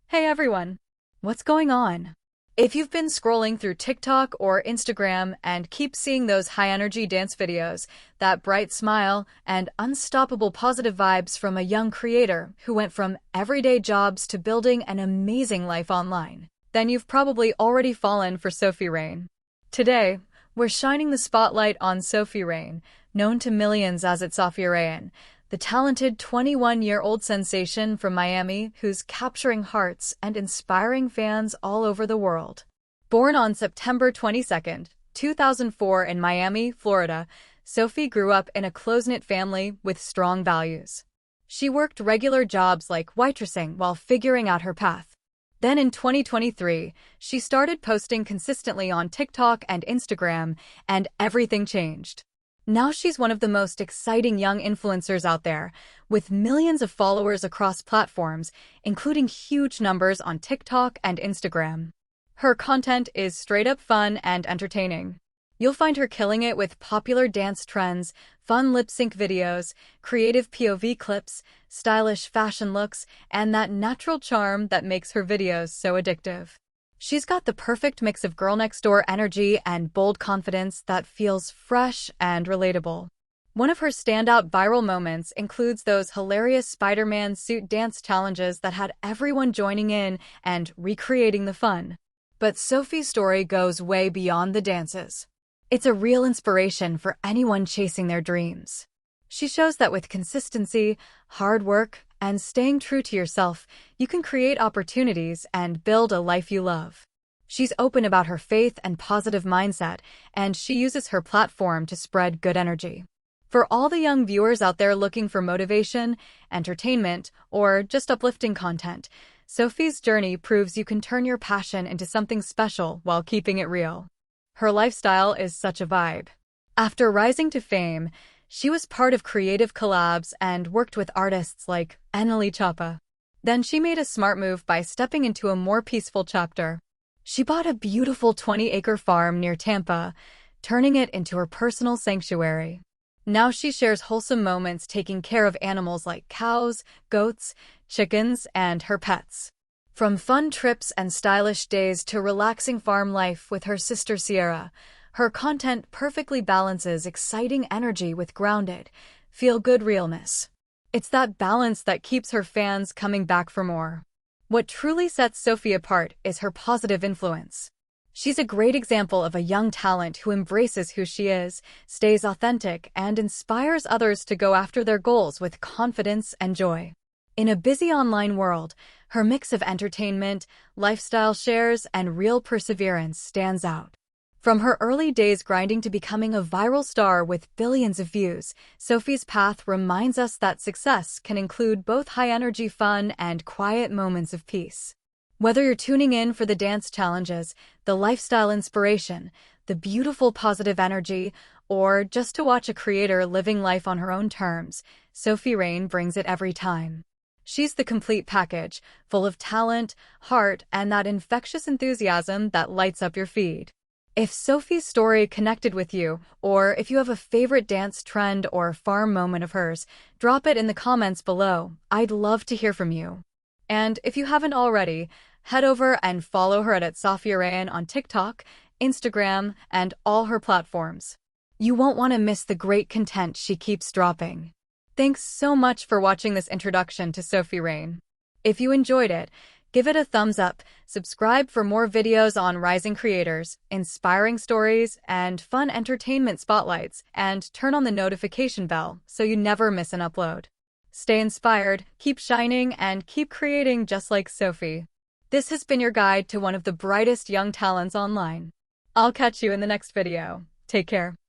Hey everyone! What's going on? If you've been scrolling through TikTok or Instagram and keep seeing those high-energy dance videos, that bright smile, and unstoppable positive vibes from a young creator who went from everyday jobs to building an amazing life online, then you've probably already fallen for Sophie Rain. Today, we're shining the spotlight on Sophie Rain, known to millions as Sophie Rain, the talented 21-year-old sensation from Miami who's capturing hearts and inspiring fans all over the world. Born on September 22, 2004 in Miami, Florida, Sophie grew up in a close-knit family with strong values. She worked regular jobs like waitressing while figuring out her path. Then in 2023, she started posting consistently on TikTok and Instagram, and everything changed. Now she's one of the most exciting young influencers out there, with millions of followers across platforms, including huge numbers on TikTok and Instagram. Her content is straight-up fun and entertaining. You'll find her killing it with popular dance trends, fun lip-sync videos, creative POV clips, stylish fashion looks, and that natural charm that makes her videos so addictive. She's got the perfect mix of girl-next-door energy and bold confidence that feels fresh and relatable. One of her standout viral moments includes those hilarious Spider-Man suit dance challenges that had everyone joining in and recreating the fun. But Sophie's story goes way beyond the dances. It's a real inspiration for anyone chasing their dreams. She shows that with consistency, hard work, and staying true to yourself, you can create opportunities and build a life you love. She's open about her faith and positive mindset, and she uses her platform to spread good energy. For all the young viewers out there looking for motivation, entertainment, or just uplifting content, Sophie's journey proves you can turn your passion into something special while keeping it real. Her lifestyle is such a vibe. After rising to fame, she was part of creative collabs and worked with artists like Tampa. Then she made a smart move by stepping into a more peaceful chapter. She bought a beautiful 20-acre farm near Tampa, turning it into her personal sanctuary. Now she shares wholesome moments taking care of animals like cows, goats, chickens, and her pets. From fun trips and stylish days to relaxing farm life with her sister Sierra, her content perfectly balances exciting energy with grounded, feel-good realness. It's that balance that keeps her fans coming back for more. What truly sets Sophie apart is her positive influence. She's a great example of a young talent who embraces who she is, stays authentic, and inspires others to go after their goals with confidence and joy. In a busy online world, her mix of entertainment, lifestyle shares, and real perseverance stands out. From her early days grinding to becoming a viral star with billions of views, Sophie's path reminds us that success can include both high-energy fun and quiet moments of peace. Whether you're tuning in for the dance challenges, the lifestyle inspiration, the beautiful positive energy, or just to watch a creator living life on her own terms, Sophie Rain brings it every time. She's the complete package, full of talent, heart, and that infectious enthusiasm that lights up your feed. If Sophie's story connected with you, or if you have a favorite dance trend or farm moment of hers, drop it in the comments below. I'd love to hear from you. And if you haven't already, head over and follow her at sophieraiin on TikTok, Instagram, and all her platforms. You won't want to miss the great content she keeps dropping. Thanks so much for watching this introduction to Sophie Rain. If you enjoyed it, give it a thumbs up, subscribe for more videos on rising creators, inspiring stories, and fun entertainment spotlights, and turn on the notification bell so you never miss an upload. Stay inspired, keep shining, and keep creating just like Sophie. This has been your guide to one of the brightest young talents online. I'll catch you in the next video. Take care.